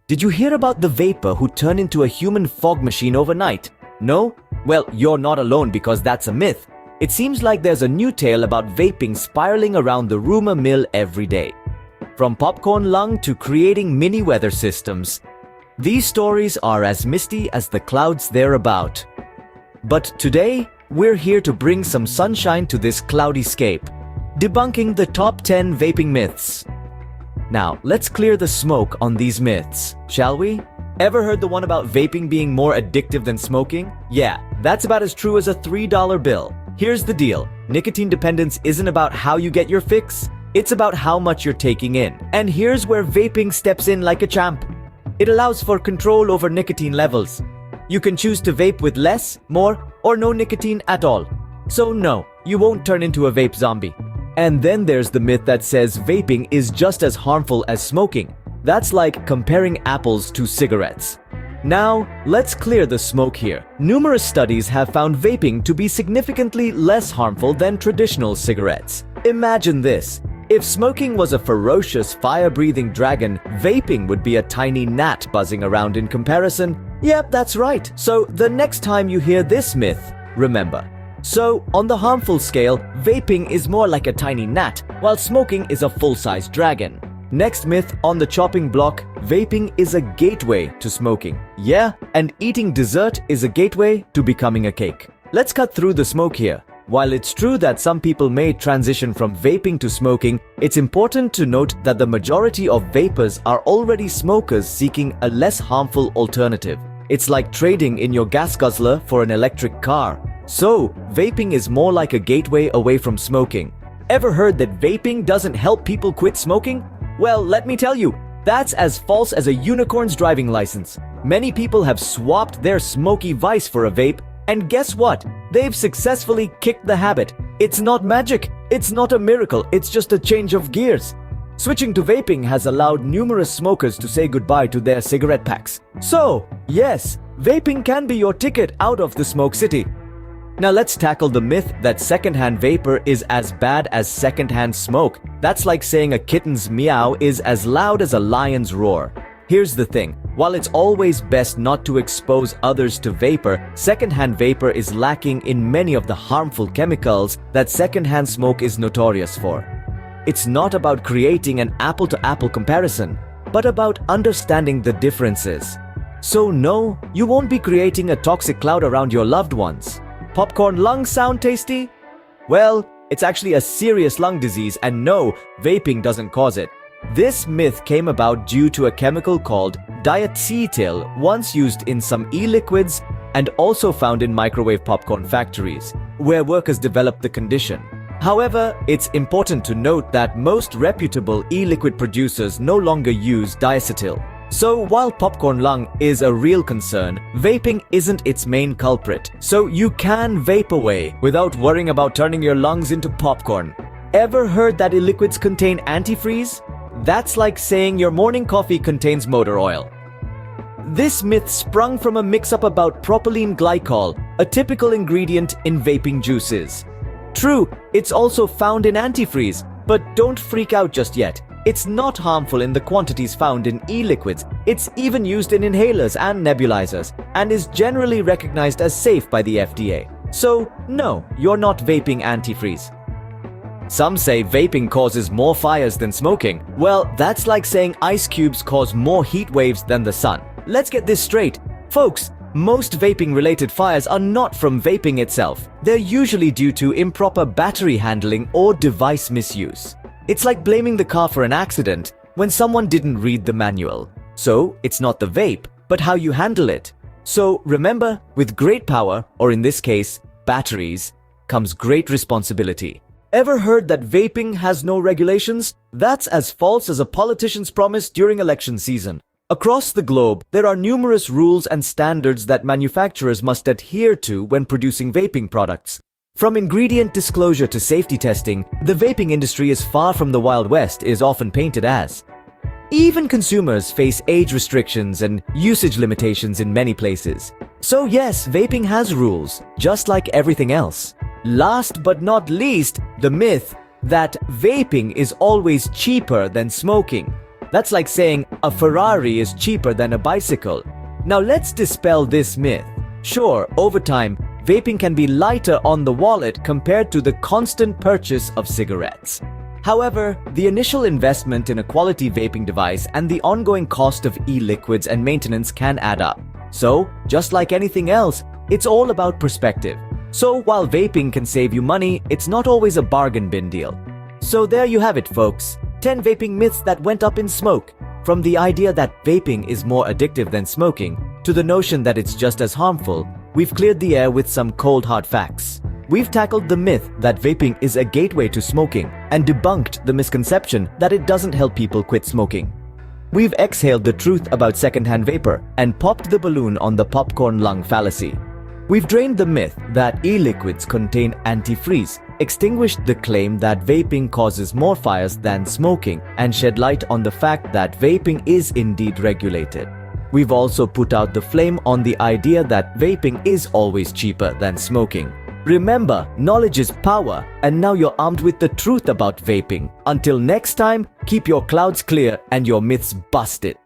Did you hear about the vapor who turned into a human fog machine overnight? No? Well, you're not alone because that's a myth. It seems like there's a new tale about vaping spiraling around the rumor mill every day. From popcorn lung to creating mini weather systems, these stories are as misty as the clouds they're about. But today, we're here to bring some sunshine to this cloudy scape, debunking the top 10 vaping myths. Now, let's clear the smoke on these myths, shall we? Ever heard the one about vaping being more addictive than smoking? Yeah, that's about as true as a $3 bill. Here's the deal. Nicotine dependence isn't about how you get your fix, it's about how much you're taking in. And here's where vaping steps in like a champ. It allows for control over nicotine levels. You can choose to vape with less, more, or no nicotine at all. So no, you won't turn into a vape zombie. And then there's the myth that says vaping is just as harmful as smoking. That's like comparing apples to cigarettes. Now, let's clear the smoke here. Numerous studies have found vaping to be significantly less harmful than traditional cigarettes. Imagine this. If smoking was a ferocious, fire-breathing dragon, vaping would be a tiny gnat buzzing around in comparison. Yep, that's right. So the next time you hear this myth, remember. So, on the harmful scale, vaping is more like a tiny gnat, while smoking is a full-size dragon. Next myth on the chopping block, vaping is a gateway to smoking. Yeah, and eating dessert is a gateway to becoming a cake. Let's cut through the smoke here. While it's true that some people may transition from vaping to smoking, it's important to note that the majority of vapers are already smokers seeking a less harmful alternative. It's like trading in your gas guzzler for an electric car. So, vaping is more like a gateway away from smoking. Ever heard that vaping doesn't help people quit smoking? Well, let me tell you, that's as false as a unicorn's driving license. Many people have swapped their smoky vice for a vape, and guess what? They've successfully kicked the habit. It's not magic, it's not a miracle, it's just a change of gears. Switching to vaping has allowed numerous smokers to say goodbye to their cigarette packs. So, yes, vaping can be your ticket out of the smoke city. Now let's tackle the myth that secondhand vapor is as bad as secondhand smoke. That's like saying a kitten's meow is as loud as a lion's roar. Here's the thing, while it's always best not to expose others to vapor, secondhand vapor is lacking in many of the harmful chemicals that secondhand smoke is notorious for. It's not about creating an apple-to-apple comparison, but about understanding the differences. So no, you won't be creating a toxic cloud around your loved ones. Popcorn lungs sound tasty? Well, it's actually a serious lung disease, and no, vaping doesn't cause it. This myth came about due to a chemical called diacetyl, once used in some e-liquids and also found in microwave popcorn factories, where workers developed the condition. However, it's important to note that most reputable e-liquid producers no longer use diacetyl. So while popcorn lung is a real concern, vaping isn't its main culprit. So you can vape away without worrying about turning your lungs into popcorn. Ever heard that e-liquids contain antifreeze? That's like saying your morning coffee contains motor oil. This myth sprung from a mix-up about propylene glycol, a typical ingredient in vaping juices. True, it's also found in antifreeze, but don't freak out just yet. It's not harmful in the quantities found in e-liquids. It's even used in inhalers and nebulizers, and is generally recognized as safe by the FDA. So, no, you're not vaping antifreeze. Some say vaping causes more fires than smoking. Well, that's like saying ice cubes cause more heat waves than the sun. Let's get this straight. Folks, most vaping-related fires are not from vaping itself. They're usually due to improper battery handling or device misuse. It's like blaming the car for an accident when someone didn't read the manual. So, it's not the vape, but how you handle it. So, remember, with great power, or in this case, batteries, comes great responsibility. Ever heard that vaping has no regulations? That's as false as a politician's promise during election season. Across the globe, there are numerous rules and standards that manufacturers must adhere to when producing vaping products. From ingredient disclosure to safety testing, the vaping industry is far from the Wild West is often painted as. Even consumers face age restrictions and usage limitations in many places. So yes, vaping has rules, just like everything else. Last but not least, the myth that vaping is always cheaper than smoking. That's like saying a Ferrari is cheaper than a bicycle. Now let's dispel this myth. Sure, over time, vaping can be lighter on the wallet compared to the constant purchase of cigarettes. However, the initial investment in a quality vaping device and the ongoing cost of e-liquids and maintenance can add up. So, just like anything else, it's all about perspective. So, while vaping can save you money, it's not always a bargain bin deal. So there you have it, folks. 10 vaping myths that went up in smoke. From the idea that vaping is more addictive than smoking, to the notion that it's just as harmful, we've cleared the air with some cold hard facts. We've tackled the myth that vaping is a gateway to smoking and debunked the misconception that it doesn't help people quit smoking. We've exhaled the truth about secondhand vapor and popped the balloon on the popcorn lung fallacy. We've drained the myth that e-liquids contain antifreeze, extinguished the claim that vaping causes more fires than smoking, and shed light on the fact that vaping is indeed regulated. We've also put out the flame on the idea that vaping is always cheaper than smoking. Remember, knowledge is power, and now you're armed with the truth about vaping. Until next time, keep your clouds clear and your myths busted.